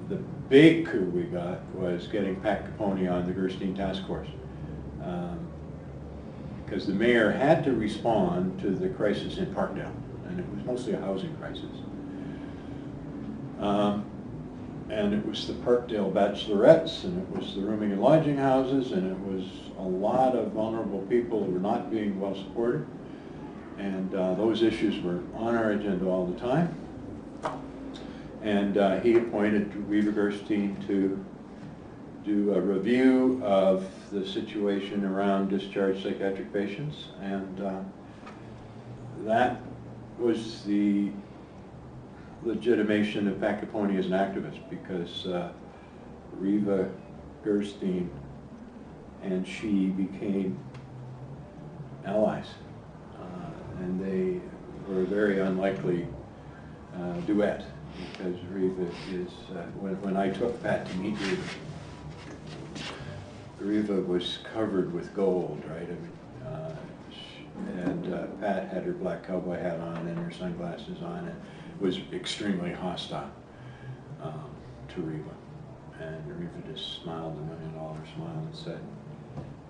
the big coup we got was getting Pat Capponi on the Gerstein task force. Because the mayor had to respond to the crisis in Parkdale, and it was mostly a housing crisis. And it was the Parkdale bachelorettes, and it was the rooming and lodging houses, and it was a lot of vulnerable people who were not being well supported. And those issues were on our agenda all the time. And he appointed Reva Gerstein to do a review of the situation around discharged psychiatric patients, and that was the legitimation of Pat Capponi as an activist, because Reva Gerstein and she became allies, and they were a very unlikely duet, because Reva is, when I took Pat to meet Reva, Reva was covered with gold, right? I mean, Pat had her black cowboy hat on and her sunglasses on, and was extremely hostile to Reva. And Reva just smiled a $1 million smile and said,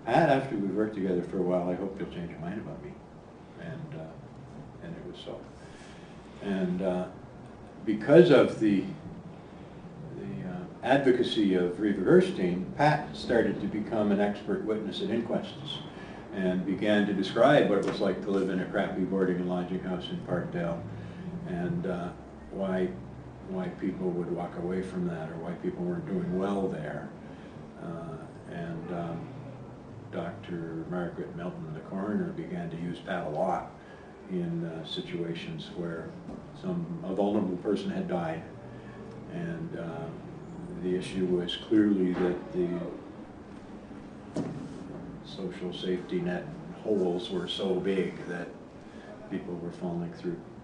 "Pat, after we've worked together for a while, I hope you'll change your mind about me." And it was so. And because of the advocacy of Reva Gerstein, Pat started to become an expert witness at inquests and began to describe what it was like to live in a crappy boarding and lodging house in Parkdale, and why people would walk away from that, or why people weren't doing well there. Dr. Margaret Melton, the coroner, began to use Pat a lot in situations where a vulnerable person had died, and the issue was clearly that the social safety net holes were so big that people were falling through.